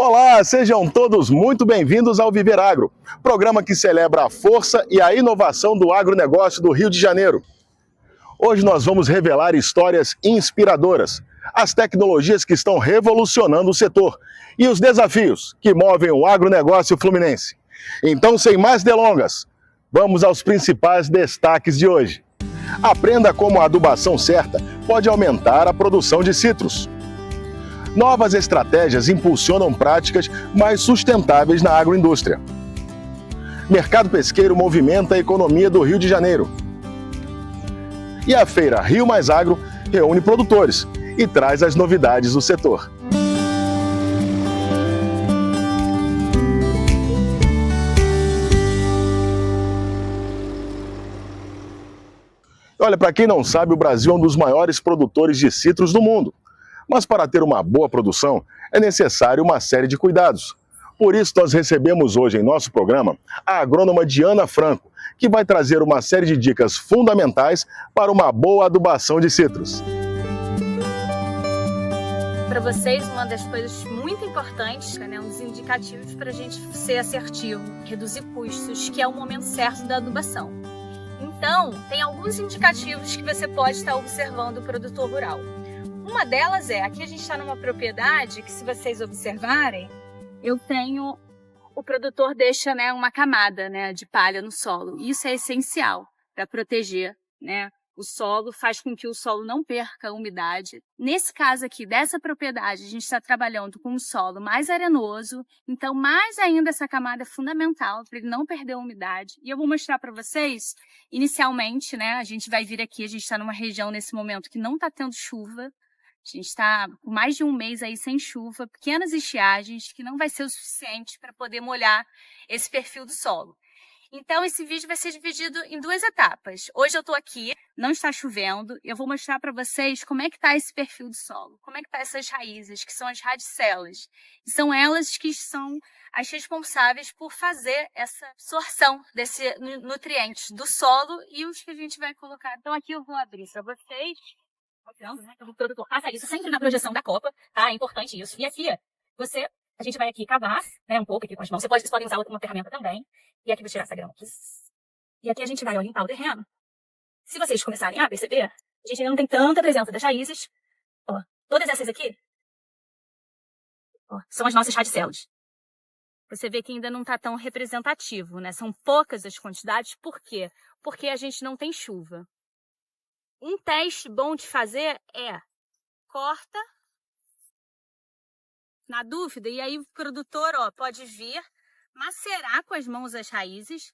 Olá, sejam todos muito bem-vindos ao Viver Agro, programa que celebra a força e a inovação do agronegócio do Rio de Janeiro. Hoje nós vamos revelar histórias inspiradoras, as tecnologias que estão revolucionando o setor e os desafios que movem o agronegócio fluminense. Então, sem mais delongas, vamos aos principais destaques de hoje. Aprenda como a adubação certa pode aumentar a produção de citros. Novas estratégias impulsionam práticas mais sustentáveis na agroindústria. Mercado pesqueiro movimenta a economia do Rio de Janeiro. E a feira Rio Mais Agro reúne produtores e traz as novidades do setor. Olha, para quem não sabe, o Brasil é um dos maiores produtores de citros do mundo. Mas para ter uma boa produção, é necessário uma série de cuidados. Por isso, nós recebemos hoje em nosso programa a agrônoma Diana Franco, que vai trazer uma série de dicas fundamentais para uma boa adubação de citros. Para vocês, uma das coisas muito importantes, né, um dos indicativos para a gente ser assertivo, reduzir custos, que é o momento certo da adubação. Então, tem alguns indicativos que você pode estar observando o produtor rural. Uma delas é, aqui a gente está numa propriedade que, se vocês observarem, o produtor deixa, né, uma camada, né, de palha no solo. Isso é essencial para proteger, né, o solo, faz com que o solo não perca a umidade. Nesse caso aqui, dessa propriedade, a gente está trabalhando com um solo mais arenoso, então mais ainda essa camada é fundamental para ele não perder a umidade. E eu vou mostrar para vocês, inicialmente, né, a gente vai vir aqui, a gente está numa região nesse momento que não está tendo chuva. A gente está com mais de um mês aí sem chuva, pequenas estiagens, que não vai ser o suficiente para poder molhar esse perfil do solo. Então, esse vídeo vai ser dividido em duas etapas. Hoje eu estou aqui, não está chovendo, eu vou mostrar para vocês como é que está esse perfil do solo, como é que está essas raízes, que são as radicelas. E são elas que são as responsáveis por fazer essa absorção desses nutrientes do solo e os que a gente vai colocar. Então, aqui eu vou abrir para vocês. O produtor faça isso sempre na projeção da copa, tá? É importante isso. E aqui, a gente vai aqui cavar, né, um pouco aqui com as mãos. Vocês podem usar uma ferramenta também. E aqui vou tirar essa grama aqui. E aqui a gente vai limpar o terreno. Se vocês começarem a perceber, a gente ainda não tem tanta presença das raízes. Ó, todas essas aqui, ó, são as nossas radicelas. Você vê que ainda não está tão representativo, né? São poucas as quantidades. Por quê? Porque a gente não tem chuva. Um teste bom de fazer é corta na dúvida e aí o produtor, ó, pode vir macerar com as mãos as raízes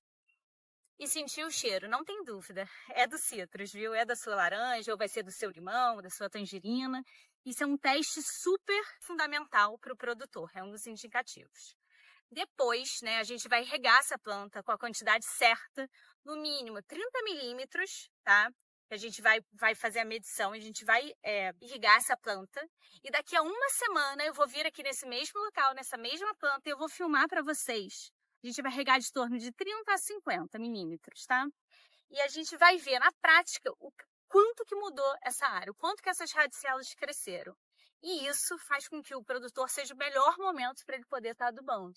e sentir o cheiro. Não tem dúvida, é do citrus, viu? É da sua laranja ou vai ser do seu limão, da sua tangerina. Isso é um teste super fundamental para o produtor, é um dos indicativos. Depois, né, a gente vai regar essa planta com a quantidade certa, no mínimo 30 milímetros, tá? A gente vai fazer a medição, a gente vai irrigar essa planta e daqui a uma semana eu vou vir aqui nesse mesmo local, nessa mesma planta e eu vou filmar para vocês. A gente vai regar de torno de 30 a 50 milímetros, tá? E a gente vai ver na prática o quanto que mudou essa área, o quanto que essas radicelas cresceram. E isso faz com que o produtor seja o melhor momento para ele poder estar adubando,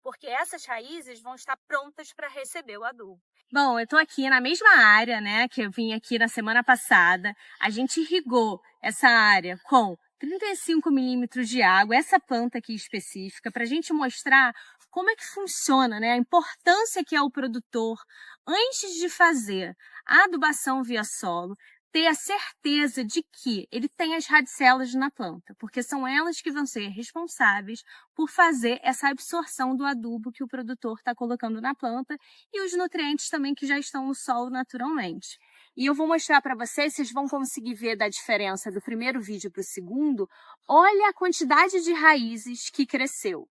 porque essas raízes vão estar prontas para receber o adubo. Bom, eu estou aqui na mesma área, né, que eu vim aqui na semana passada. A gente irrigou essa área com 35 milímetros de água, essa planta aqui específica, para a gente mostrar como é que funciona, né, a importância que é o produtor, antes de fazer a adubação via solo, ter a certeza de que ele tem as radicelas na planta, porque são elas que vão ser responsáveis por fazer essa absorção do adubo que o produtor está colocando na planta e os nutrientes também que já estão no solo naturalmente. E eu vou mostrar para vocês vão conseguir ver da diferença do primeiro vídeo para o segundo. Olha a quantidade de raízes que cresceu.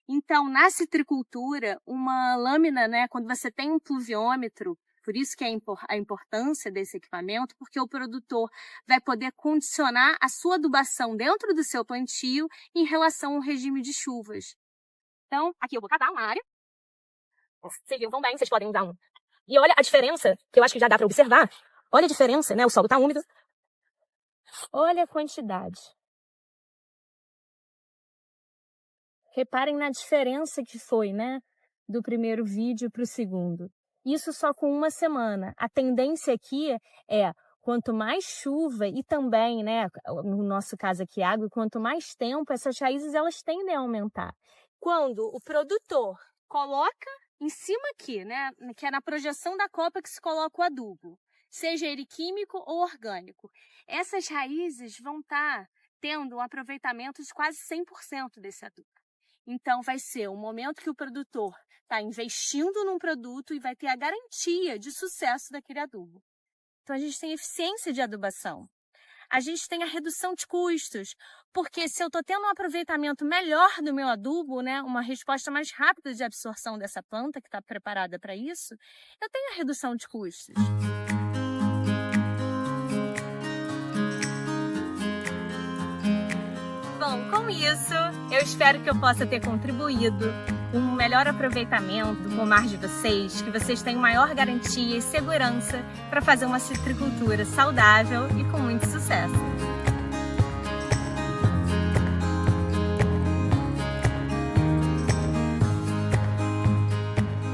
Então, na citricultura, uma lâmina, né, quando você tem um pluviômetro, por isso que é a importância desse equipamento, porque o produtor vai poder condicionar a sua adubação dentro do seu plantio em relação ao regime de chuvas. Então, aqui eu vou cavar uma área. Vocês viram, vão bem, vocês podem usar um. E olha a diferença, que eu acho que já dá para observar. Olha a diferença, né? O solo está úmido. Olha a quantidade. Reparem na diferença que foi, né, do primeiro vídeo para o segundo. Isso só com uma semana. A tendência aqui é, quanto mais chuva e também, né, no nosso caso aqui, água, quanto mais tempo, essas raízes elas tendem a aumentar. Quando o produtor coloca em cima aqui, né, que é na projeção da copa que se coloca o adubo, seja ele químico ou orgânico, essas raízes vão estar tendo um aproveitamento de quase 100% desse adubo. Então, vai ser o momento que o produtor está investindo num produto e vai ter a garantia de sucesso daquele adubo. Então, a gente tem eficiência de adubação. A gente tem a redução de custos, porque se eu estou tendo um aproveitamento melhor do meu adubo, né, uma resposta mais rápida de absorção dessa planta que está preparada para isso, eu tenho a redução de custos. Bom, com isso, eu espero que eu possa ter contribuído com um melhor aproveitamento do pomar de vocês, que vocês tenham maior garantia e segurança para fazer uma citricultura saudável e com muito sucesso.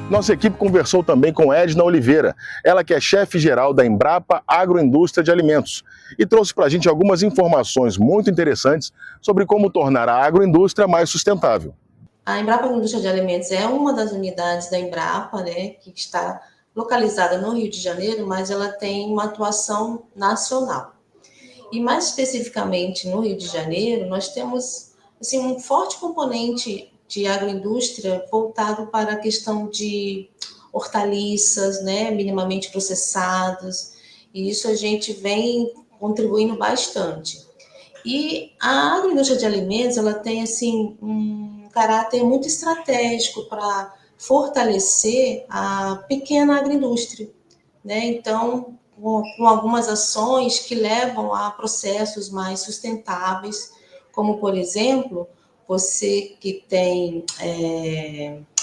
Nossa equipe conversou também com Edna Oliveira, ela que é chefe-geral da Embrapa Agroindústria de Alimentos, e trouxe para a gente algumas informações muito interessantes sobre como tornar a agroindústria mais sustentável. A Embrapa Agroindústria de Alimentos é uma das unidades da Embrapa, né, que está localizada no Rio de Janeiro, mas ela tem uma atuação nacional. E mais especificamente no Rio de Janeiro, nós temos assim, um forte componente de agroindústria voltado para a questão de hortaliças, né, minimamente processadas, e isso a gente vem contribuindo bastante. E a agroindústria de alimentos, ela tem assim um caráter muito estratégico para fortalecer a pequena agroindústria, né? Então, com algumas ações que levam a processos mais sustentáveis, como, por exemplo, você que tem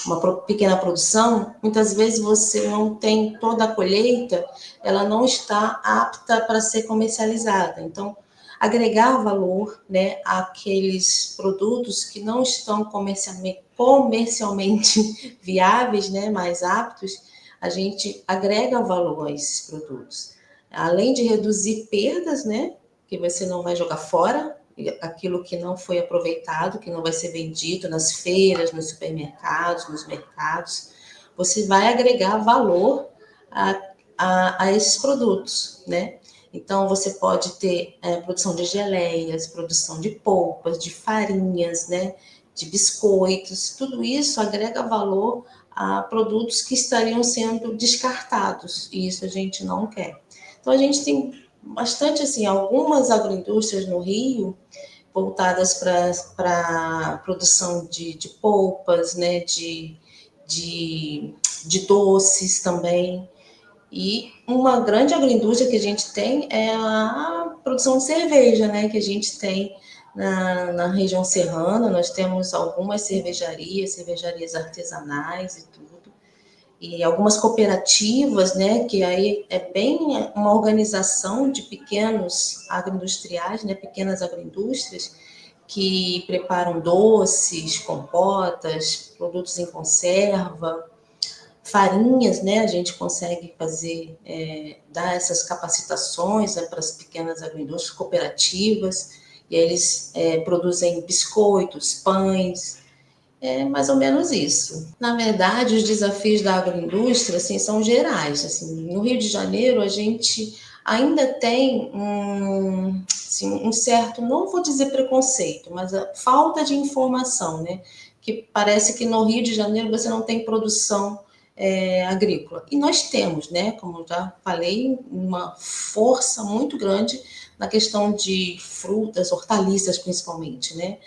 uma pequena produção, muitas vezes você não tem toda a colheita, ela não está apta para ser comercializada. Então, agregar valor, né, àqueles produtos que não estão comercialmente viáveis, né, mais aptos, a gente agrega valor a esses produtos. Além de reduzir perdas, né, que você não vai jogar fora, aquilo que não foi aproveitado, que não vai ser vendido nas feiras, nos supermercados, nos mercados, você vai agregar valor a esses produtos, né? Então, você pode ter produção de geleias, produção de polpas, de farinhas, né, de biscoitos, tudo isso agrega valor a produtos que estariam sendo descartados, e isso a gente não quer. Então, a gente tem bastante, assim, algumas agroindústrias no Rio voltadas para a produção de polpas, né, de doces também. E uma grande agroindústria que a gente tem é a produção de cerveja, né, que a gente tem na região serrana. Nós temos algumas cervejarias artesanais e tudo, e algumas cooperativas, né, que aí é bem uma organização de pequenos agroindustriais, né, pequenas agroindústrias, que preparam doces, compotas, produtos em conserva, farinhas, né, a gente consegue fazer, dar essas capacitações, né, para as pequenas agroindústrias cooperativas, e eles produzem biscoitos, pães, mais ou menos isso. Na verdade, os desafios da agroindústria, assim, são gerais. Assim, no Rio de Janeiro, a gente ainda tem um certo, não vou dizer preconceito, mas a falta de informação, né? Que parece que no Rio de Janeiro você não tem produção agrícola. E nós temos, né? Como eu já falei, uma força muito grande na questão de frutas, hortaliças principalmente, né?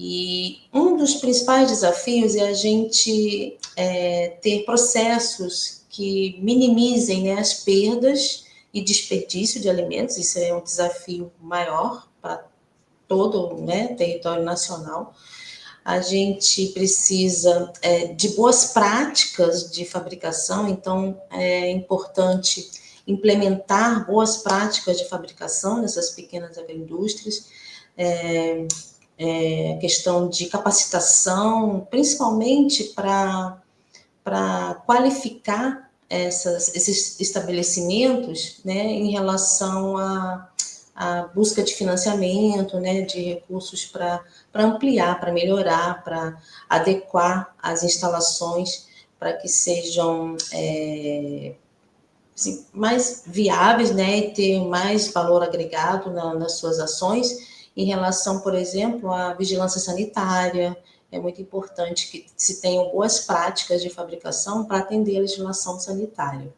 E um dos principais desafios é a gente ter processos que minimizem, né, as perdas e desperdício de alimentos. Isso é um desafio maior para todo, né, território nacional. A gente precisa de boas práticas de fabricação, então é importante implementar boas práticas de fabricação nessas pequenas agroindústrias, questão de capacitação, principalmente para qualificar esses estabelecimentos, né, em relação à busca de financiamento, né, de recursos para ampliar, para melhorar, para adequar as instalações para que sejam assim, mais viáveis, né, e ter mais valor agregado nas suas ações. Em relação, por exemplo, à vigilância sanitária, é muito importante que se tenham boas práticas de fabricação para atender a legislação sanitária.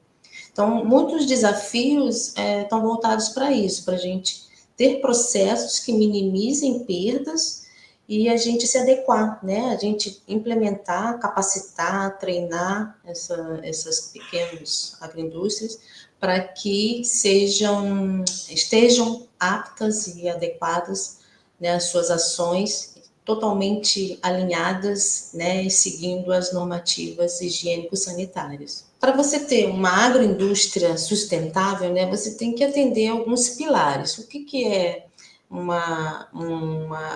Então, muitos desafios estão voltados para isso, para a gente ter processos que minimizem perdas e a gente se adequar, né? A gente implementar, capacitar, treinar essas pequenas agroindústrias para que estejam aptas e adequadas, né, às suas ações, totalmente alinhadas, né, e seguindo as normativas higiênico-sanitárias. Para você ter uma agroindústria sustentável, né, você tem que atender alguns pilares. O que é uma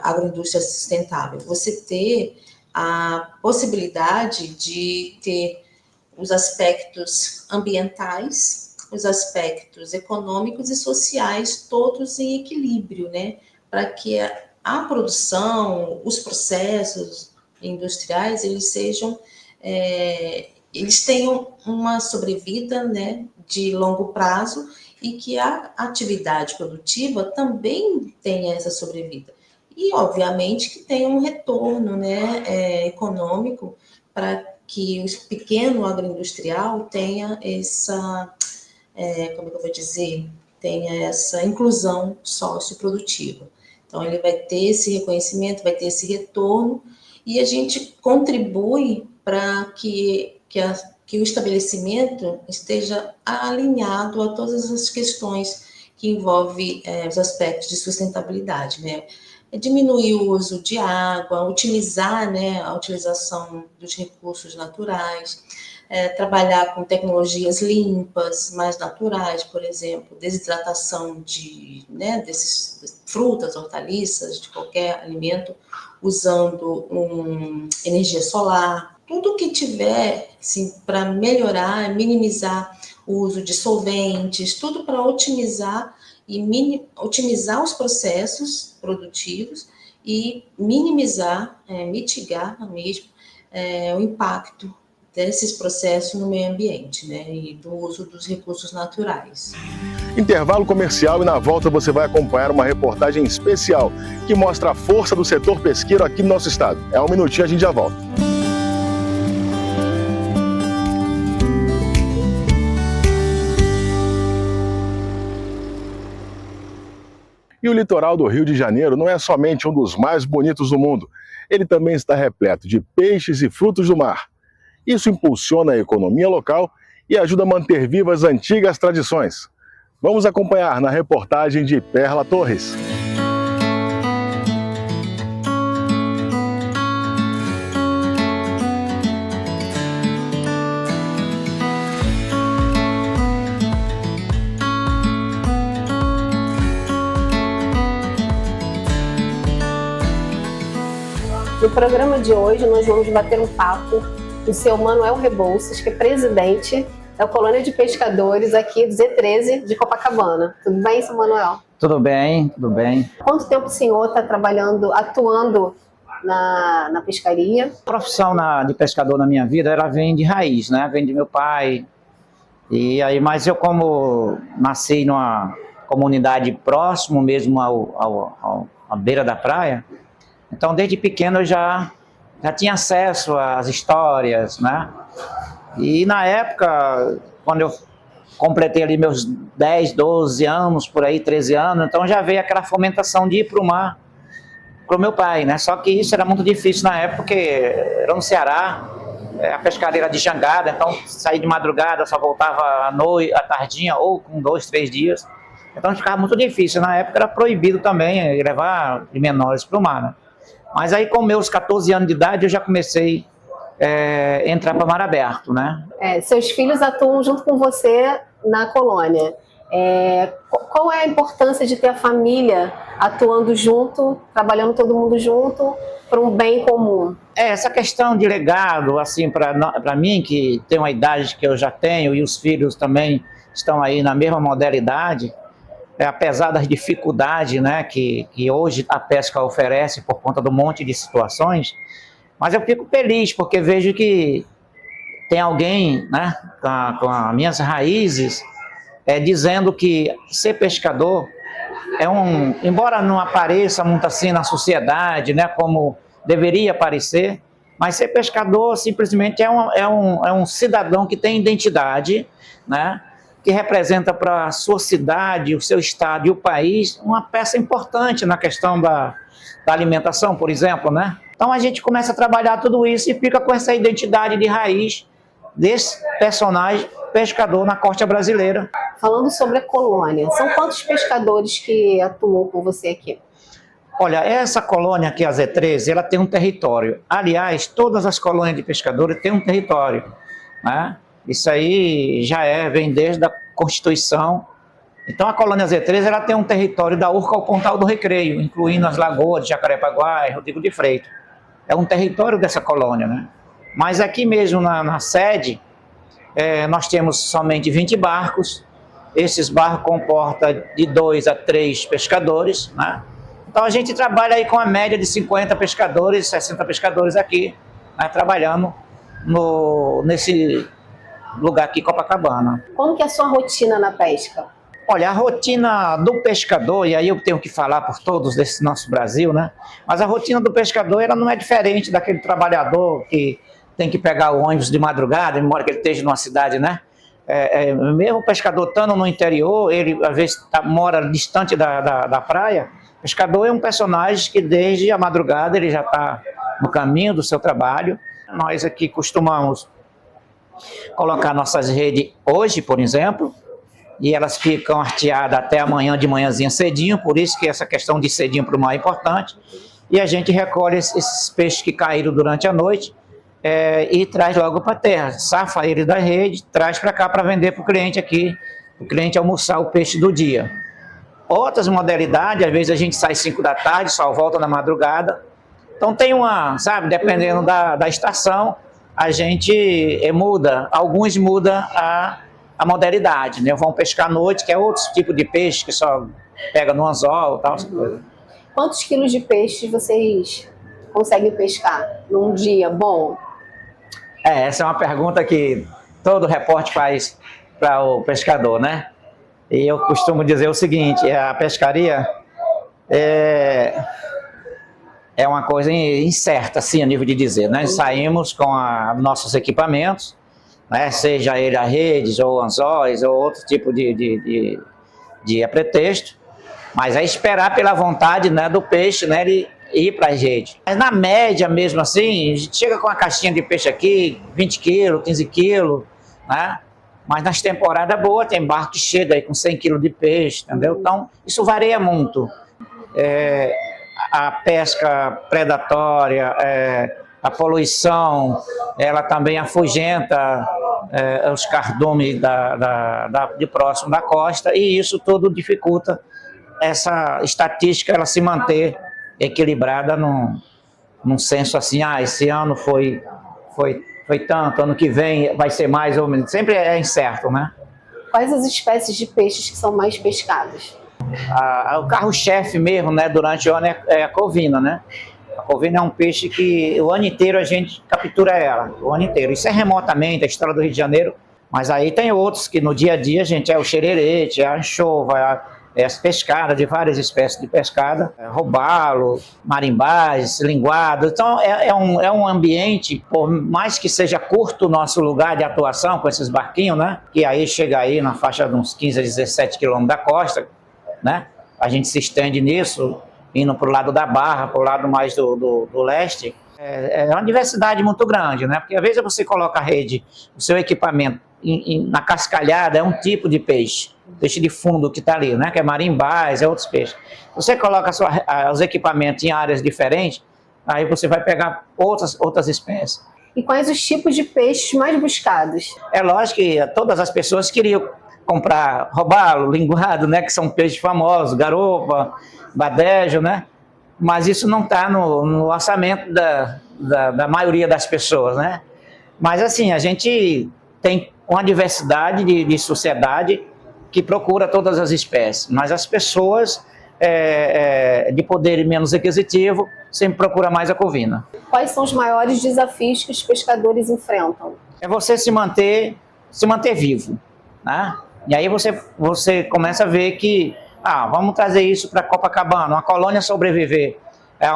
agroindústria sustentável? Você ter a possibilidade de ter os aspectos ambientais, os aspectos econômicos e sociais, todos em equilíbrio, né? Para que a produção, os processos industriais, eles tenham uma sobrevida, né, de longo prazo e que a atividade produtiva também tenha essa sobrevida. E, obviamente, que tenha um retorno, né, econômico para que o pequeno agroindustrial tenha tenha essa inclusão socioprodutiva. Então, ele vai ter esse reconhecimento, vai ter esse retorno, e a gente contribui para que o estabelecimento esteja alinhado a todas as questões que envolvem os aspectos de sustentabilidade, né? Diminuir o uso de água, otimizar, né, a utilização dos recursos naturais, trabalhar com tecnologias limpas, mais naturais, por exemplo, desidratação dessas frutas, hortaliças, de qualquer alimento, usando energia solar. Tudo que tiver assim, para melhorar, minimizar o uso de solventes, tudo para otimizar os processos produtivos e minimizar, mitigar mesmo o impacto desses processos no meio ambiente, né, e do uso dos recursos naturais. Intervalo comercial e na volta você vai acompanhar uma reportagem especial que mostra a força do setor pesqueiro aqui no nosso estado. É um minutinho, a gente já volta. E o litoral do Rio de Janeiro não é somente um dos mais bonitos do mundo, ele também está repleto de peixes e frutos do mar. Isso impulsiona a economia local e ajuda a manter vivas antigas tradições. Vamos acompanhar na reportagem de Perla Torres. No programa de hoje, nós vamos bater um papo com o seu Manuel Rebouças, que é presidente da Colônia de Pescadores aqui do Z13 de Copacabana. Tudo bem, seu Manuel? Tudo bem, tudo bem. Quanto tempo o senhor está atuando na pescaria? A profissão de pescador na minha vida, ela vem de raiz, né? Vem de meu pai. Mas eu, como nasci numa comunidade próximo mesmo à beira da praia, então desde pequeno eu já tinha acesso às histórias, né? E na época, quando eu completei ali meus 10, 12 anos, por aí, 13 anos, então já veio aquela fomentação de ir para o mar, para o meu pai, né? Só que isso era muito difícil na época, porque era no Ceará, a pescaria era de jangada, então saía de madrugada, só voltava à tardinha, ou com 2, 3 dias. Então ficava muito difícil. Na época era proibido também levar menores para o mar, né? Mas aí com meus 14 anos de idade eu já comecei entrar para mar aberto, né? Seus filhos atuam junto com você na colônia. Qual é a importância de ter a família atuando junto, trabalhando todo mundo junto para um bem comum? Essa questão de legado, assim, para mim, que tem uma idade que eu já tenho e os filhos também estão aí na mesma modalidade, apesar das dificuldades, né, que hoje a pesca oferece por conta do monte de situações, mas eu fico feliz porque vejo que tem alguém, né, com as minhas raízes, dizendo que ser pescador embora não apareça muito assim na sociedade, né, como deveria aparecer, mas ser pescador simplesmente é um cidadão que tem identidade, né, que representa para a sua cidade, o seu estado e o país uma peça importante na questão da alimentação, por exemplo, né? Então a gente começa a trabalhar tudo isso e fica com essa identidade de raiz desse personagem pescador na costa brasileira. Falando sobre a colônia, são quantos pescadores que atuam com você aqui? Olha, essa colônia aqui, a Z13, ela tem um território. Aliás, todas as colônias de pescadores têm um território, né? Isso aí vem desde a Constituição. Então a colônia Z13 ela tem um território da Urca ao Pontal do Recreio, incluindo as lagoas de Jacarepaguá e Rodrigo de Freitas. É um território dessa colônia, né? Mas aqui mesmo na sede, nós temos somente 20 barcos. Esses barcos comportam de 2 a 3 pescadores, né? Então a gente trabalha aí com a média de 50 pescadores, 60 pescadores aqui, né, trabalhando nesse lugar aqui, Copacabana. Como que é a sua rotina na pesca? Olha, a rotina do pescador, e aí eu tenho que falar por todos desse nosso Brasil, né? Mas a rotina do pescador, ela não é diferente daquele trabalhador que tem que pegar o ônibus de madrugada, embora que ele esteja numa cidade, né? Mesmo o pescador estando no interior, ele às vezes mora distante da praia. O pescador é um personagem que desde a madrugada ele já está no caminho do seu trabalho. Nós aqui costumamos colocar nossas redes hoje, por exemplo, e elas ficam arteadas até amanhã de manhãzinha cedinho, por isso que essa questão de cedinho para o mar é importante. E a gente recolhe esses peixes que caíram durante a noite e traz logo para a terra, safa ele da rede, traz para cá para vender para o cliente aqui, o cliente almoçar o peixe do dia. Outras modalidades, às vezes a gente sai 5 da tarde, só volta na madrugada. Então tem dependendo da estação, a gente muda, alguns mudam a modalidade, né? Vão pescar à noite, que é outro tipo de peixe que só pega no anzol e tal. Quantos quilos de peixe vocês conseguem pescar num dia bom? Essa é uma pergunta que todo repórter faz para o pescador, né? E eu costumo dizer o seguinte, a pescaria é uma coisa incerta, assim, a nível de dizer, né? Saímos com nossos equipamentos, né? Seja ele a redes, ou anzóis, ou outro tipo de pretexto, mas é esperar pela vontade, né, do peixe, né, ele ir para a rede. Mas na média mesmo assim, a gente chega com uma caixinha de peixe aqui, 20 quilos, 15 quilos, né? Mas nas temporadas boas tem barco que chega aí com 100 quilos de peixe, entendeu? Então isso varia muito. A pesca predatória, a poluição, ela também afugenta os cardumes de próximo da costa, e isso tudo dificulta essa estatística ela se manter equilibrada num senso assim, esse ano foi tanto, ano que vem vai ser mais ou menos, sempre é incerto, né? Quais as espécies de peixes que são mais pescadas? O carro-chefe mesmo, né, durante o ano é a corvina, né? A corvina é um peixe que o ano inteiro a gente captura ela, o ano inteiro. Isso é remotamente, a história do Rio de Janeiro, mas aí tem outros que no dia a dia a gente o xererete, a anchova, as pescadas de várias espécies de pescada, robalo, marimbás, linguado. Então é um ambiente, por mais que seja curto o nosso lugar de atuação com esses barquinhos, né? Que aí chega aí na faixa de uns 15 a 17 quilômetros da costa, né? A gente se estende nisso, indo para o lado da Barra, para o lado mais do leste. É uma diversidade muito grande, né? Porque às vezes você coloca a rede, o seu equipamento na cascalhada, é um tipo de peixe de fundo que está ali, né? Que é marimbás, é outros peixes. Você coloca os equipamentos em áreas diferentes, aí você vai pegar outras espécies. E quais os tipos de peixes mais buscados? É lógico que todas as pessoas queriam comprar robalo, linguado, né, que são peixes famosos, garopa, badejo, né? Mas isso não está no orçamento da maioria das pessoas, né? Mas assim, a gente tem uma diversidade de sociedade que procura todas as espécies, mas as pessoas de poder menos aquisitivo sempre procuram mais a corvina. Quais são os maiores desafios que os pescadores enfrentam? É você se manter vivo, né? E aí você começa a ver que, vamos trazer isso para Copacabana, uma colônia sobreviver,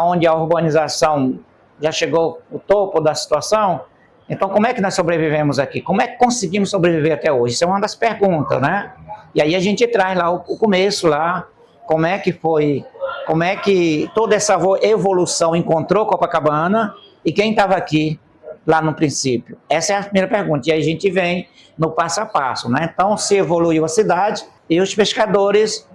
onde a urbanização já chegou ao topo da situação. Então, como é que nós sobrevivemos aqui? Como é que conseguimos sobreviver até hoje? Isso é uma das perguntas, né? E aí a gente traz lá o começo, lá, como é que foi, como é que toda essa evolução encontrou Copacabana e quem estava aqui lá no princípio? Essa é a primeira pergunta. E aí a gente vem no passo a passo, né? Então, se evoluiu a cidade e os pescadores,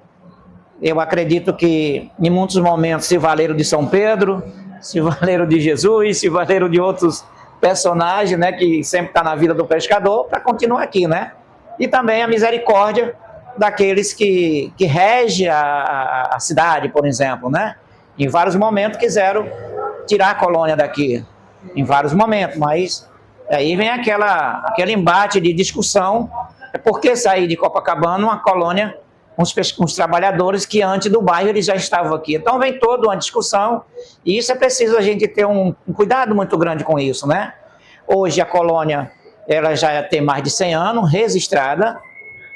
eu acredito que em muitos momentos se valeram de São Pedro, se valeram de Jesus, se valeram de outros personagens, né, que sempre está na vida do pescador, para continuar aqui, né? E também a misericórdia daqueles que regem a cidade, por exemplo, né? Em vários momentos quiseram tirar a colônia daqui, em vários momentos, mas aí vem aquele embate de discussão, por que sair de Copacabana uma colônia com os trabalhadores que antes do bairro eles já estavam aqui. Então vem toda uma discussão e isso é preciso a gente ter um cuidado muito grande com isso, né? Hoje a colônia ela já tem mais de 100 anos registrada,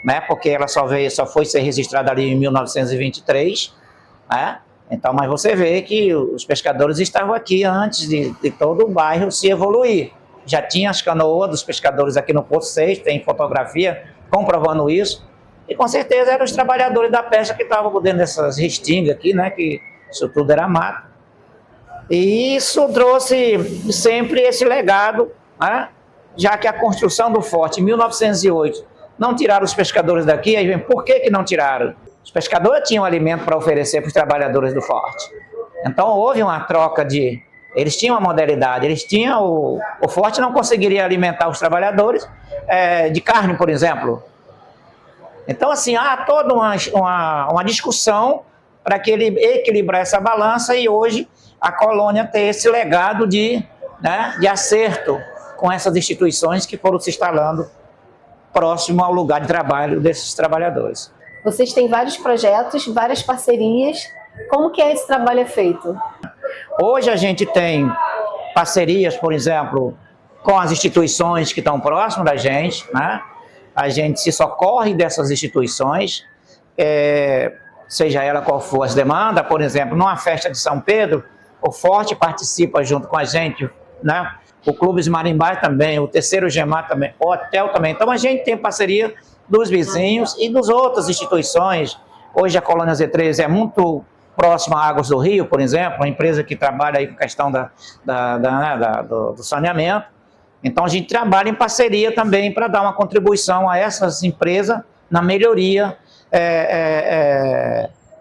né? Porque ela só foi ser registrada ali em 1923, né? Então, mas você vê que os pescadores estavam aqui antes de todo o bairro se evoluir. Já tinha as canoas dos pescadores aqui no Porto 6, tem fotografia comprovando isso. E com certeza eram os trabalhadores da pesca que estavam por dentro dessas restingas aqui, né? Que isso tudo era mato. E isso trouxe sempre esse legado, né? Já que a construção do forte em 1908 não tiraram os pescadores daqui, aí vem, por que não tiraram? Os pescadores tinham alimento para oferecer para os trabalhadores do forte. Então houve uma troca eles tinham uma modalidade, eles tinham o forte não conseguiria alimentar os trabalhadores de carne, por exemplo. Então, assim, há toda uma discussão para que ele equilibrar essa balança e hoje a colônia tem esse legado de acerto com essas instituições que foram se instalando próximo ao lugar de trabalho desses trabalhadores. Vocês têm vários projetos, várias parcerias. Como que esse trabalho é feito? Hoje a gente tem parcerias, por exemplo, com as instituições que estão próximas da gente, né? A gente se socorre dessas instituições, seja ela qual for as demandas. Por exemplo, numa festa de São Pedro, o Forte participa junto com a gente, né? O Clube Marimbá também, o Terceiro Gemar também, o hotel também. Então a gente tem parceria dos vizinhos e das outras instituições. Hoje a Colônia Z13 é muito próxima a Águas do Rio, por exemplo, uma empresa que trabalha aí com a questão do saneamento. Então a gente trabalha em parceria também para dar uma contribuição a essas empresas na melhoria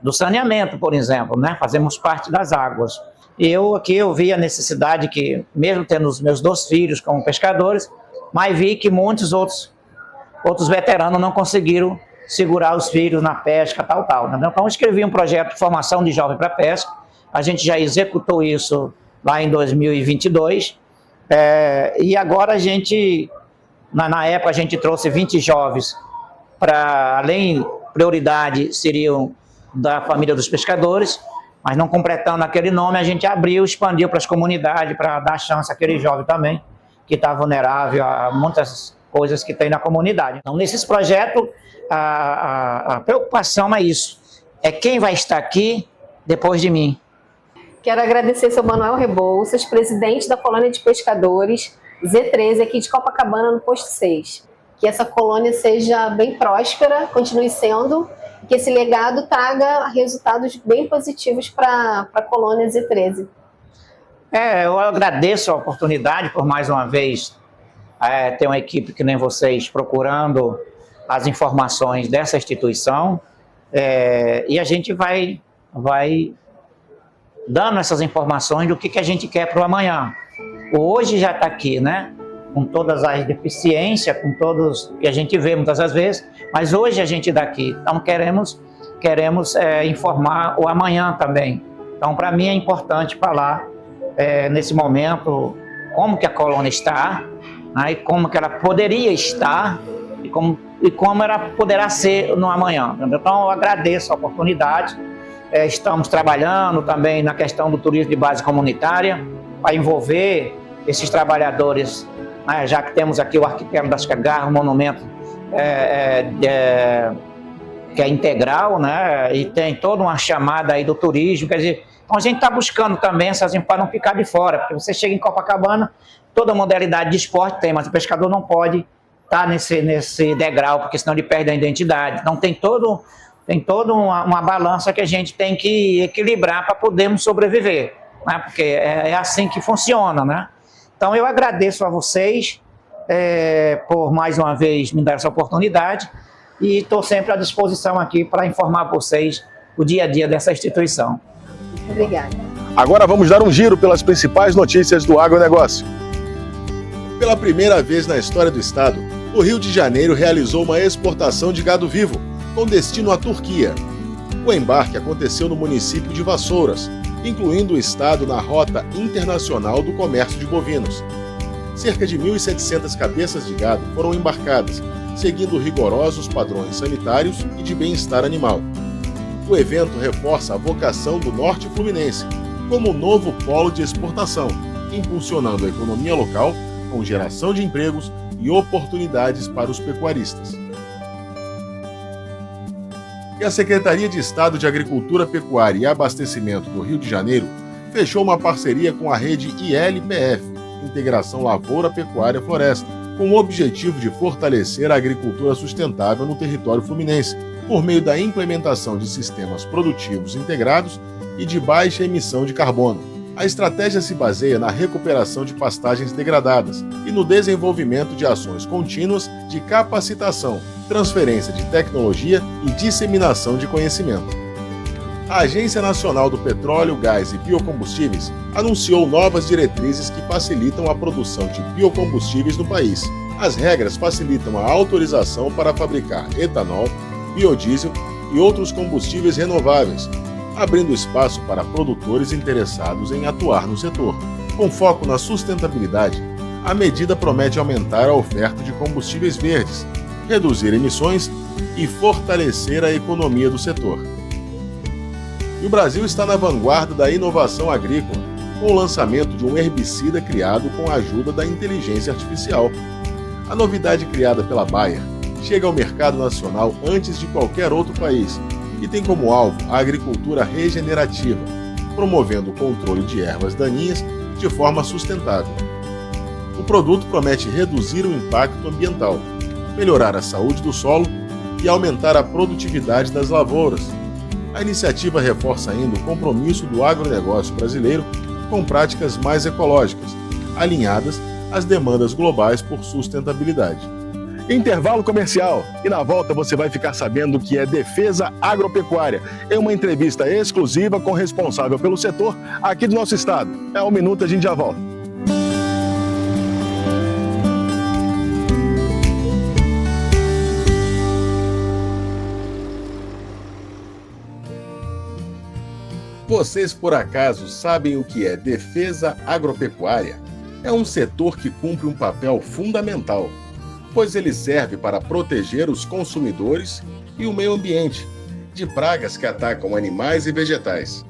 do saneamento, por exemplo, né? Fazemos parte das águas. Eu vi a necessidade que, mesmo tendo os meus 2 filhos como pescadores, mas vi que muitos outros veteranos não conseguiram segurar os filhos na pesca, tal. Né? Então, eu escrevi um projeto de formação de jovem para pesca. A gente já executou isso lá em 2022. E agora a gente, na época, a gente trouxe 20 jovens para, além, prioridade seriam da família dos pescadores, mas não completando aquele nome, a gente expandiu para as comunidades, para dar chance àquele jovem também, que está vulnerável a muitas coisas que tem na comunidade. Então, nesses projetos, a preocupação é isso, é quem vai estar aqui depois de mim. Quero agradecer ao seu Manuel Rebouças, presidente da Colônia de Pescadores Z13 aqui de Copacabana, no Posto 6. Que essa colônia seja bem próspera, continue sendo, que esse legado traga resultados bem positivos para a Colônia Z13. Eu agradeço a oportunidade por mais uma vez ter uma equipe que nem vocês procurando as informações dessa instituição, e a gente vai dando essas informações do que a gente quer para o amanhã. O hoje já está aqui, né? com todas as deficiências, com todos que a gente vê muitas das vezes, mas hoje a gente daqui, então queremos informar o amanhã também. Então, para mim é importante falar nesse momento como que a colônia está, né, e como que ela poderia estar e como ela poderá ser no amanhã. Então, eu agradeço a oportunidade. Estamos trabalhando também na questão do turismo de base comunitária para envolver esses trabalhadores, né, já que temos aqui o arquipélago das Cagarras, um monumento que é integral, né, e tem toda uma chamada aí do turismo, quer dizer, então a gente está buscando também essas para não ficar de fora, porque você chega em Copacabana, toda modalidade de esporte tem, mas o pescador não pode estar nesse degrau, porque senão ele perde a identidade. Então tem toda uma balança que a gente tem que equilibrar para podermos sobreviver, né, porque é assim que funciona, né. Então eu agradeço a vocês por mais uma vez me dar essa oportunidade e estou sempre à disposição aqui para informar vocês o dia a dia dessa instituição. Obrigada. Agora vamos dar um giro pelas principais notícias do agronegócio. Pela primeira vez na história do estado, o Rio de Janeiro realizou uma exportação de gado vivo, com destino à Turquia. O embarque aconteceu no município de Vassouras, incluindo o estado na Rota Internacional do Comércio de Bovinos. Cerca de 1.700 cabeças de gado foram embarcadas, seguindo rigorosos padrões sanitários e de bem-estar animal. O evento reforça a vocação do Norte Fluminense como novo polo de exportação, impulsionando a economia local com geração de empregos e oportunidades para os pecuaristas. E a Secretaria de Estado de Agricultura, Pecuária e Abastecimento do Rio de Janeiro fechou uma parceria com a rede ILPF, Integração Lavoura, Pecuária, Floresta, com o objetivo de fortalecer a agricultura sustentável no território fluminense, por meio da implementação de sistemas produtivos integrados e de baixa emissão de carbono. A estratégia se baseia na recuperação de pastagens degradadas e no desenvolvimento de ações contínuas de capacitação, transferência de tecnologia e disseminação de conhecimento. A Agência Nacional do Petróleo, Gás e Biocombustíveis anunciou novas diretrizes que facilitam a produção de biocombustíveis no país. As regras facilitam a autorização para fabricar etanol, biodiesel e outros combustíveis renováveis, abrindo espaço para produtores interessados em atuar no setor. Com foco na sustentabilidade, a medida promete aumentar a oferta de combustíveis verdes, reduzir emissões e fortalecer a economia do setor. E o Brasil está na vanguarda da inovação agrícola, com o lançamento de um herbicida criado com a ajuda da inteligência artificial. A novidade criada pela Bayer chega ao mercado nacional antes de qualquer outro país e tem como alvo a agricultura regenerativa, promovendo o controle de ervas daninhas de forma sustentável. O produto promete reduzir o impacto ambiental, melhorar a saúde do solo e aumentar a produtividade das lavouras. A iniciativa reforça ainda o compromisso do agronegócio brasileiro com práticas mais ecológicas, alinhadas às demandas globais por sustentabilidade. Intervalo comercial. E na volta você vai ficar sabendo o que é defesa agropecuária. É uma entrevista exclusiva com o responsável pelo setor aqui do nosso estado. É 1 minuto, a gente já volta. Vocês, por acaso, sabem o que é defesa agropecuária? É um setor que cumpre um papel fundamental, pois ele serve para proteger os consumidores e o meio ambiente de pragas que atacam animais e vegetais.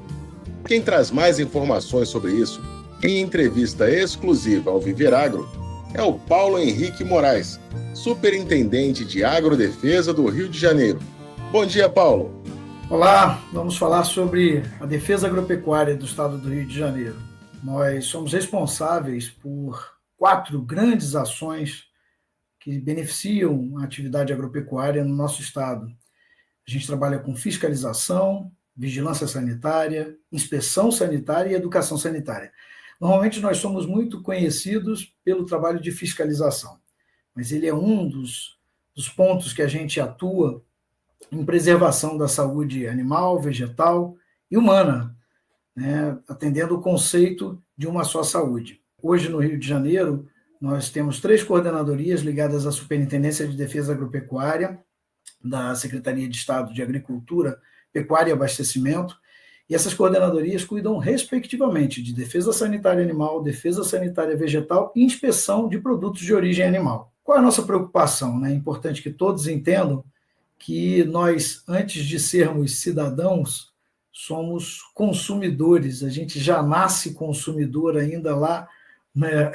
Quem traz mais informações sobre isso, em entrevista exclusiva ao Viver Agro, é o Paulo Henrique Moraes, superintendente de Agrodefesa do Rio de Janeiro. Bom dia, Paulo. Olá, vamos falar sobre a defesa agropecuária do estado do Rio de Janeiro. Nós somos responsáveis por 4 grandes ações que beneficiam a atividade agropecuária no nosso estado. A gente trabalha com fiscalização, vigilância sanitária, inspeção sanitária e educação sanitária. Normalmente nós somos muito conhecidos pelo trabalho de fiscalização, mas ele é um dos pontos que a gente atua em preservação da saúde animal, vegetal e humana, né, atendendo o conceito de uma só saúde. Hoje, no Rio de Janeiro, Nós temos 3 coordenadorias ligadas à Superintendência de Defesa Agropecuária, da Secretaria de Estado de Agricultura, Pecuária e Abastecimento, e essas coordenadorias cuidam, respectivamente, de defesa sanitária animal, defesa sanitária vegetal e inspeção de produtos de origem animal. Qual é a nossa preocupação? É importante que todos entendam que nós, antes de sermos cidadãos, somos consumidores. A gente já nasce consumidor ainda lá, né,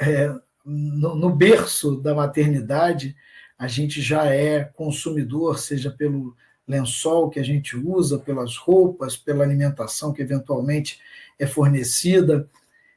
no berço da maternidade, a gente já é consumidor, seja pelo lençol que a gente usa, pelas roupas, pela alimentação que eventualmente é fornecida.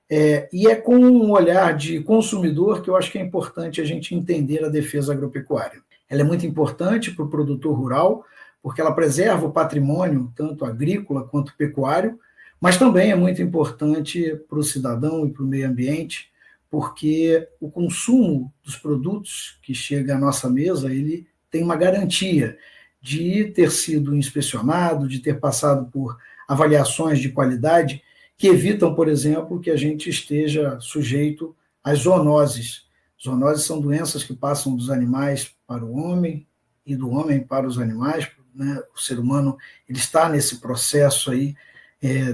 E é com um olhar de consumidor que eu acho que é importante a gente entender a defesa agropecuária. Ela é muito importante para o produtor rural, porque ela preserva o patrimônio, tanto agrícola quanto pecuário, mas também é muito importante para o cidadão e para o meio ambiente, porque o consumo dos produtos que chega à nossa mesa, ele tem uma garantia de ter sido inspecionado, de ter passado por avaliações de qualidade que evitam, por exemplo, que a gente esteja sujeito às zoonoses. Zoonoses são doenças que passam dos animais para o homem e do homem para os animais, né? O ser humano ele está nesse processo aí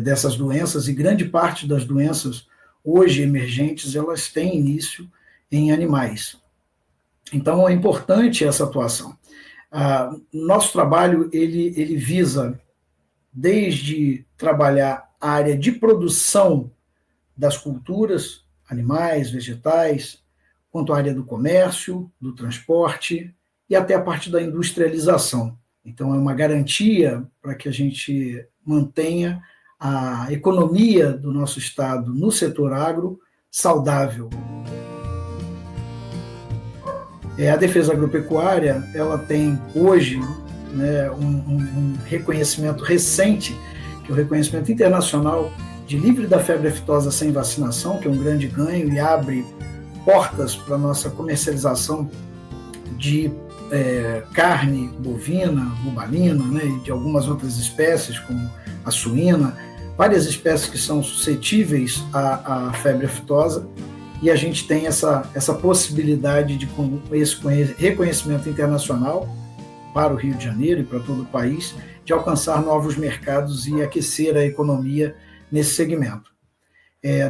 dessas doenças, e grande parte das doenças hoje emergentes, elas têm início em animais. Então, é importante essa atuação. Nosso trabalho, ele visa, desde trabalhar a área de produção das culturas, animais, vegetais, quanto a área do comércio, do transporte e até a parte da industrialização. Então, é uma garantia para que a gente mantenha a economia do nosso estado no setor agro saudável. A defesa agropecuária, ela tem hoje, né, um reconhecimento recente, que é o reconhecimento internacional de livre da febre aftosa sem vacinação, que é um grande ganho e abre portas para a nossa comercialização de carne bovina, bubalina, né, e de algumas outras espécies, como a suína, várias espécies que são suscetíveis à febre aftosa, e a gente tem essa possibilidade de, com esse reconhecimento internacional para o Rio de Janeiro e para todo o país, de alcançar novos mercados e aquecer a economia nesse segmento.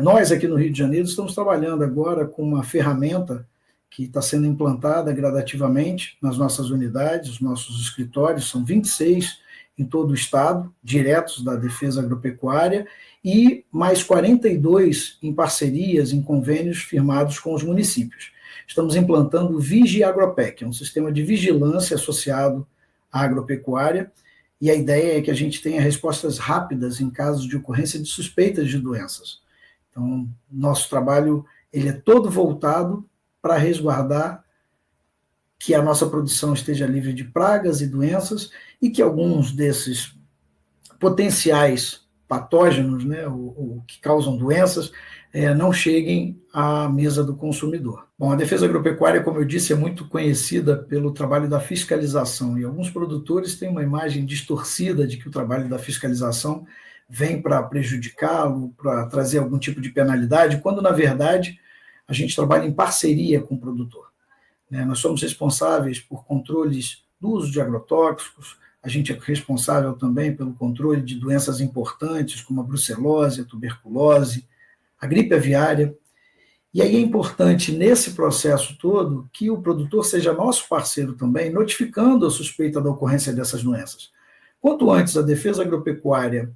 Nós aqui no Rio de Janeiro estamos trabalhando agora com uma ferramenta que está sendo implantada gradativamente nas nossas unidades, os nossos escritórios, são 26 em todo o estado, diretos da defesa agropecuária, e mais 42 em parcerias, em convênios firmados com os municípios. Estamos implantando o VigiAgropec, um sistema de vigilância associado à agropecuária, e a ideia é que a gente tenha respostas rápidas em casos de ocorrência de suspeitas de doenças. Então, nosso trabalho ele é todo voltado para resguardar que a nossa produção esteja livre de pragas e doenças e que alguns desses potenciais patógenos, né, o que causam doenças, não cheguem à mesa do consumidor. Bom, a defesa agropecuária, como eu disse, é muito conhecida pelo trabalho da fiscalização, e alguns produtores têm uma imagem distorcida de que o trabalho da fiscalização vem para prejudicá-lo, para trazer algum tipo de penalidade, quando, na verdade, a gente trabalha em parceria com o produtor. Nós somos responsáveis por controles do uso de agrotóxicos, a gente é responsável também pelo controle de doenças importantes, como a brucelose, a tuberculose, a gripe aviária. E aí é importante, nesse processo todo, que o produtor seja nosso parceiro também, notificando a suspeita da ocorrência dessas doenças. Quanto antes a defesa agropecuária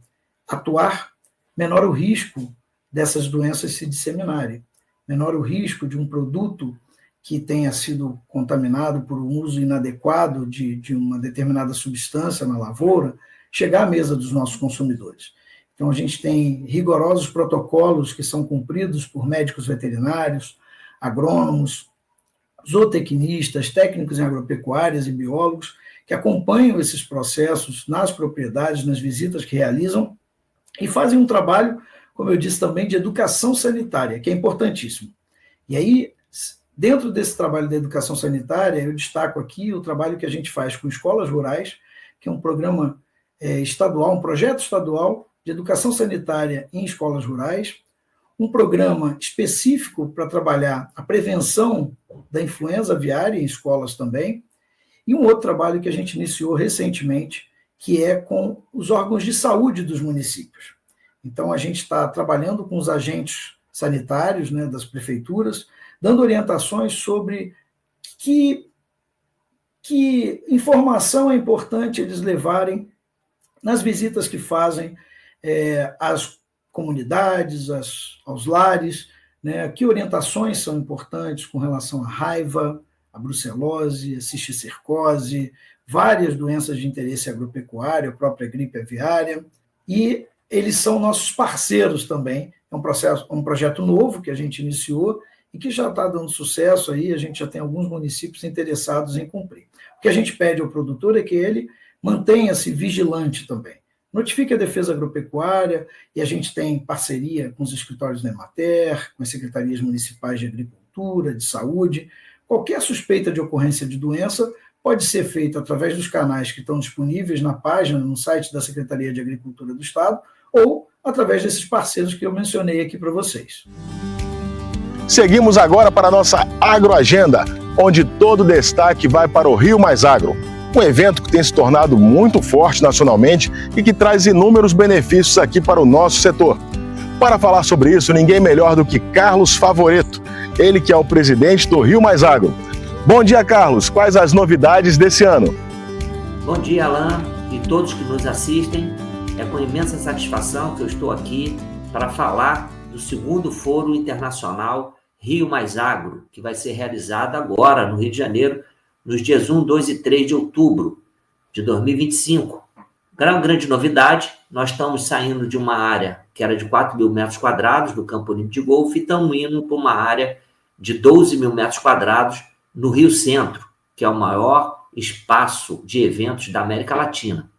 atuar, menor o risco dessas doenças se disseminarem, menor o risco de um produto que tenha sido contaminado por um uso inadequado de uma determinada substância na lavoura, chegar à mesa dos nossos consumidores. Então, a gente tem rigorosos protocolos que são cumpridos por médicos veterinários, agrônomos, zootecnistas, técnicos em agropecuárias e biólogos, que acompanham esses processos nas propriedades, nas visitas que realizam, e fazem um trabalho, como eu disse também, de educação sanitária, que é importantíssimo. E aí, dentro desse trabalho de educação sanitária, eu destaco aqui o trabalho que a gente faz com escolas rurais, que é um programa estadual, um projeto estadual de educação sanitária em escolas rurais, um programa específico para trabalhar a prevenção da influenza aviária em escolas também, e um outro trabalho que a gente iniciou recentemente, que é com os órgãos de saúde dos municípios. Então, a gente está trabalhando com os agentes sanitários, né, das prefeituras, dando orientações sobre que informação é importante eles levarem nas visitas que fazem às comunidades, aos lares, né, que orientações são importantes com relação à raiva, à brucelose, à cisticercose, várias doenças de interesse agropecuário, a própria gripe aviária, e eles são nossos parceiros também. É um projeto novo que a gente iniciou e que já está dando sucesso aí, a gente já tem alguns municípios interessados em cumprir. O que a gente pede ao produtor é que ele mantenha-se vigilante também. Notifique a Defesa Agropecuária, e a gente tem parceria com os escritórios da Emater, com as secretarias municipais de agricultura, de saúde. Qualquer suspeita de ocorrência de doença pode ser feita através dos canais que estão disponíveis na página, no site da Secretaria de Agricultura do Estado, ou através desses parceiros que eu mencionei aqui para vocês. Seguimos agora para a nossa Agroagenda, onde todo destaque vai para o Rio Mais Agro, um evento que tem se tornado muito forte nacionalmente e que traz inúmeros benefícios aqui para o nosso setor. Para falar sobre isso, ninguém melhor do que Carlos Favoreto, ele que é o presidente do Rio Mais Agro. Bom dia, Carlos. Quais as novidades desse ano? Bom dia, Alain, e todos que nos assistem. É com imensa satisfação que eu estou aqui para falar do segundo Fórum Internacional Rio Mais Agro, que vai ser realizado agora no Rio de Janeiro, nos dias 1, 2 e 3 de outubro de 2025. Grande novidade, nós estamos saindo de uma área que era de 4 mil metros quadrados do Campo Olímpico de Golfe e estamos indo para uma área de 12 mil metros quadrados no Rio Centro, que é o maior espaço de eventos da América Latina.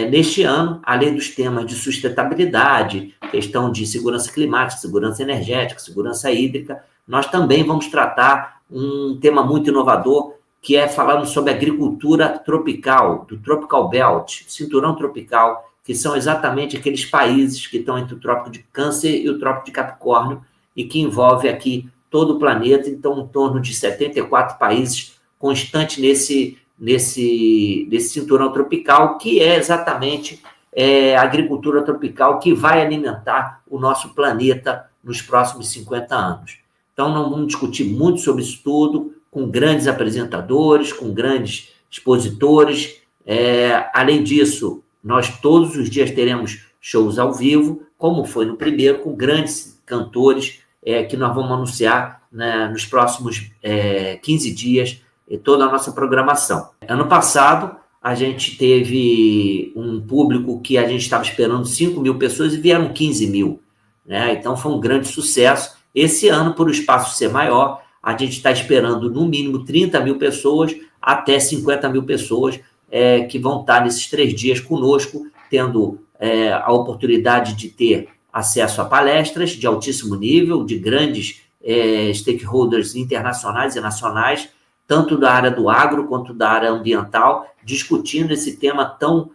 Neste ano, além dos temas de sustentabilidade, questão de segurança climática, segurança energética, segurança hídrica, nós também vamos tratar um tema muito inovador, que é falando sobre agricultura tropical, do Tropical Belt, cinturão tropical, que são exatamente aqueles países que estão entre o Trópico de Câncer e o Trópico de Capricórnio, e que envolve aqui todo o planeta, então em torno de 74 países constantes nesse cinturão tropical, que é exatamente a agricultura tropical que vai alimentar o nosso planeta nos próximos 50 anos. Então, nós vamos discutir muito sobre isso tudo, com grandes apresentadores, com grandes expositores. Além disso, nós todos os dias teremos shows ao vivo, como foi no primeiro, com grandes cantores que nós vamos anunciar, né, nos próximos 15 dias, toda a nossa programação. Ano passado, a gente teve um público que a gente estava esperando 5 mil pessoas e vieram 15 mil. Né? Então, foi um grande sucesso. Esse ano, por o espaço ser maior, a gente está esperando no mínimo 30 mil pessoas até 50 mil pessoas que vão estar nesses 3 dias conosco, tendo a oportunidade de ter acesso a palestras de altíssimo nível, de grandes stakeholders internacionais e nacionais, tanto da área do agro quanto da área ambiental, discutindo esse tema tão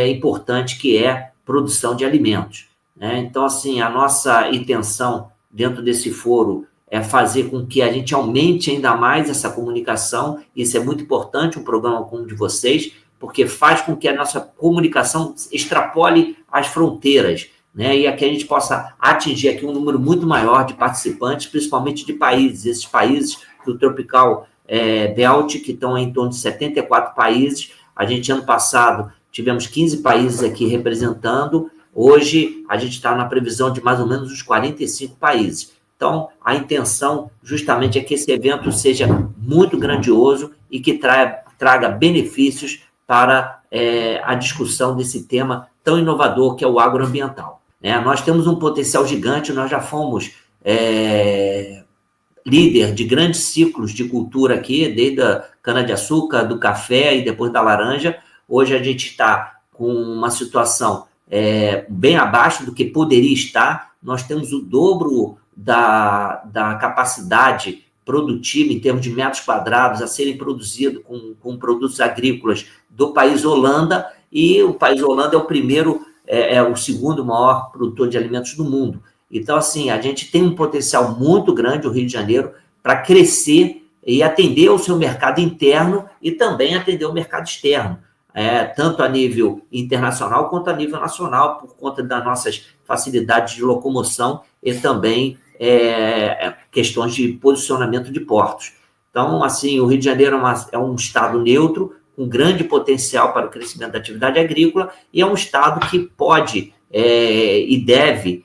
importante que é produção de alimentos. Né? Então, assim, a nossa intenção dentro desse foro é fazer com que a gente aumente ainda mais essa comunicação. Isso é muito importante, um programa como o de vocês, porque faz com que a nossa comunicação extrapole as fronteiras, né? E aqui a gente possa atingir aqui um número muito maior de participantes, principalmente de países, esses países do Tropical Belt, que estão em torno de 74 países. A gente, ano passado, tivemos 15 países aqui representando. Hoje, a gente está na previsão de mais ou menos uns 45 países. Então, a intenção justamente é que esse evento seja muito grandioso e que traga benefícios para a discussão desse tema tão inovador que é o agroambiental. Né? Nós temos um potencial gigante, nós já fomos líder de grandes ciclos de cultura aqui, desde a cana-de-açúcar, do café e depois da laranja. Hoje a gente está com uma situação bem abaixo do que poderia estar. Nós temos o dobro da capacidade produtiva em termos de metros quadrados a serem produzidos com produtos agrícolas do país Holanda, e o país Holanda é o segundo maior produtor de alimentos do mundo. Então, assim, a gente tem um potencial muito grande, o Rio de Janeiro, para crescer e atender o seu mercado interno e também atender o mercado externo, tanto a nível internacional quanto a nível nacional, por conta das nossas facilidades de locomoção e também questões de posicionamento de portos. Então, assim, o Rio de Janeiro é um estado neutro, com grande potencial para o crescimento da atividade agrícola, e é um estado que pode e deve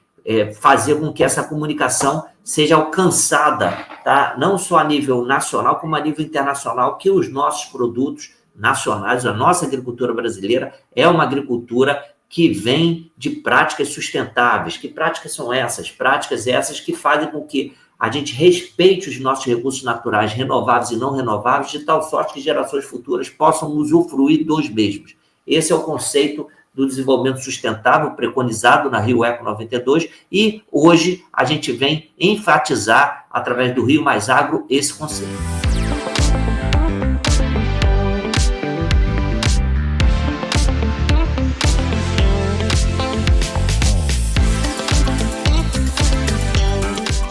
fazer com que essa comunicação seja alcançada, tá? Não só a nível nacional, como a nível internacional, que os nossos produtos nacionais, a nossa agricultura brasileira é uma agricultura que vem de práticas sustentáveis. Que práticas são essas? Práticas essas que fazem com que a gente respeite os nossos recursos naturais, renováveis e não renováveis, de tal sorte que gerações futuras possam usufruir dos mesmos. Esse é o conceito do desenvolvimento sustentável preconizado na Rio Eco 92, e hoje a gente vem enfatizar, através do Rio Mais Agro, esse conceito.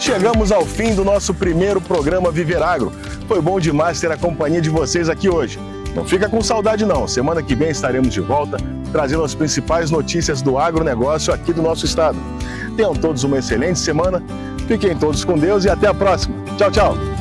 Chegamos ao fim do nosso primeiro programa Viver Agro. Foi bom demais ter a companhia de vocês aqui hoje. Não fica com saudade não, semana que vem estaremos de volta, trazendo as principais notícias do agronegócio aqui do nosso estado. Tenham todos uma excelente semana, fiquem todos com Deus e até a próxima. Tchau, tchau!